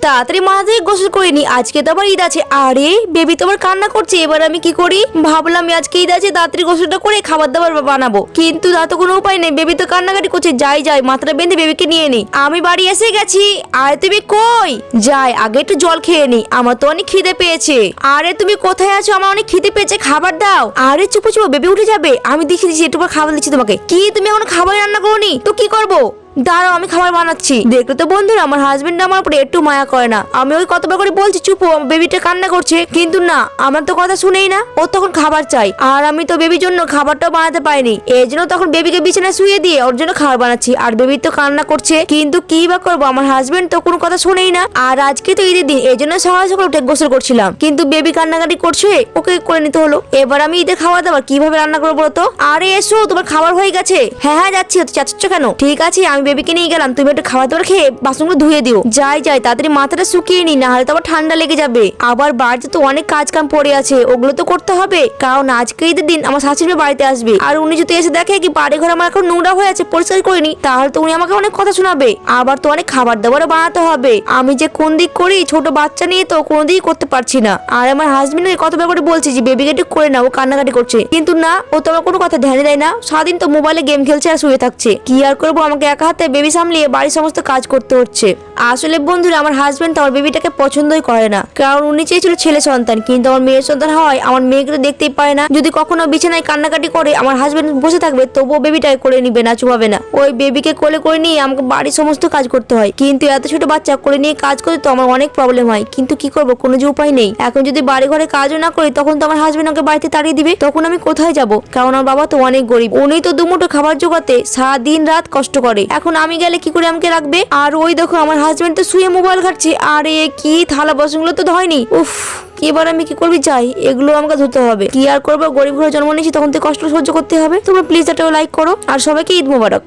তাড়াতাড়ি মাথা থেকে গোসল করে নি, আজকে তো আবার ঈদ আছে। আরে বেবি তো আবার কান্না করছে, এবার আমি কি করি? ভাবলাম আজকে ঈদ আছে, তাড়াতাড়ি গোসলটা করে খাবার দাবার বানাবো, কিন্তু তা তো কোনো উপায় নেই। বেবি তো কান্নাকাটি করছে। যাই মাথাটা বেঁধে বেবিকে নিয়ে নি। আমি বাড়ি এসে গেছি। আরে তুমি কই? যাই আগে একটু জল খেয়ে নি, আমার তো অনেক খিদে পেয়েছে। আরে তুমি কোথায় আছো? আমার অনেক খিদে পেয়েছে, খাবার দাও। আরে চুপো বেবি উঠে যাবে, আমি দেখিয়ে দিচ্ছি, একটু খাবার দিচ্ছি তোমাকে। কি তুমি এখন খাবার রান্না করোনি তো কি করবো? দাঁড়াও আমি খাবার বানাচ্ছি। দেখলে তো বন্ধুরা, আমার হাজবেন্ড আমার উপরে একটু মায়া করে না। আমি ওই কতবার করে বলছি চুপো, বেবিটা কান্না করছে, কিন্তু না, আমার তো কথা শুনেই না। ও তখন খাবার চাই, আর আমি তো বেবির জন্য খাবারটাও বানাতে পারিনি। এই জন্য তখন বেবিকে বিছানায় শুয়ে দিয়ে ওর জন্য খাবার বানাচ্ছি, আর বেবি তো কান্না করছে। কিন্তু কি বা করবো, আমার হাজবেন্ড তো কোনো কথা শুনেই না। আর আজকে তো ঈদের দিন, এই জন্য সকাল সকাল উঠে গোসল করছিলাম, কিন্তু বেবি কান্নাকাটি করছে, ওকে করে নিতে হলো। এবার আমি ঈদের খাবার দাবার কিভাবে রান্না করবো বলো তো? আরে এসো, তোমার খাবার হয়ে গেছে। হ্যাঁ যাচ্ছি। তো চাচ্ছ কেন? ঠিক আছে, আমি বেবিকে নিয়ে গেলাম, তুমি একটু খাবার দাবার খেয়ে বাসনগুলো ধুয়ে দিও। যাই তাড়াতাড়ি মাথাটা শুকিয়ে নি, না হলে তো আবার ঠান্ডা লেগে যাবে। আবার বাড়িতে তো অনেক কাজ কাম পড়ে আছে, ওগুলো তো করতে হবে, কারণ আজকে ঈদের দিন আমার শাশুড়ি বাড়িতে আসবে। আর উনি যদি এসে দেখে কি বাড়ি ঘর আমার এখন নোংরা হয়ে আছে, পরিষ্কার করিনি, তাহলে তো উনি আমাকে অনেক কথা শোনাবে। আবার তো অনেক খাবার দাবারও বানাতে হবে। আমি যে কোন দিক করি, ছোট বাচ্চা নিয়ে তো কোনো দিকই করতে পারছি না। আর আমার হাজবেন্ডকে কতবার করে বলছি যে বেবিকে একটু করে না, ও কান্নাকাটি করছে, কিন্তু না, ও তো আমার কোনো কথা ধ্যান দেয় না। সারাদিন তো মোবাইলে গেম খেলছে আর শুয়ে থাকছে। কি আর করবো, আমাকে একা হাতে বেবি সামলিয়ে বাড়ির সমস্ত কাজ করতে হচ্ছে। আসলে বন্ধুরা, আমার হাজবেন্ড তো আমার বেবিটাকে পছন্দই করে না, কারণ উনি চেয়েছিল ছেলে সন্তান, কিন্তু আমার মেয়ের সন্তান হয় আমার মেয়েকে দেখতেই পারে না। যদি কখনো বিছানায় কান্নাকাটি করে, আমার হাজবেন্ড বসে থাকবে, তবুও বেবিটাকে কোলে নিবে না, চুপাবে না। ওই বেবিকে কোলে করে নিয়ে আমাকে বাড়ির সমস্ত কাজ করতে হয়, কিন্তু এত ছোট বাচ্চা কোলে নিয়ে কাজ করতে তো আমার অনেক প্রবলেম হয়। কিন্তু কি করবো, কোনো যে উপায় নেই। এখন যদি বাড়ি ঘরে কাজও না করি, তখন তো আমার হাজবেন্ড আমাকে বাড়িতে তাড়িয়ে দিবে, তখন আমি কোথায় যাব? কারণ আমার বাবা তো অনেক গরিব, উনি তো দুমুঠো খাবার জোগাতে সারা দিন রাত কষ্ট করে। এখন আমি গেলে কি করে আমাকে রাখবে? আর ওই দেখো আমার হাজবেন্ড তো শুয়ে মোবাইল ঘাটছে। আরে কি থালা বাসনগুলো তো ধয়নি। উফ, এবার আমি কি করবি? যাই, এগুলো আমাকে ধরতে হবে। কি আর করবো, গরিব ঘরে জন্ম নিয়েছি, তখন তো কষ্ট সহ্য করতে হবে। তোমরা প্লিজ একটা লাইক করো, আর সবাইকে ঈদ মোবারক।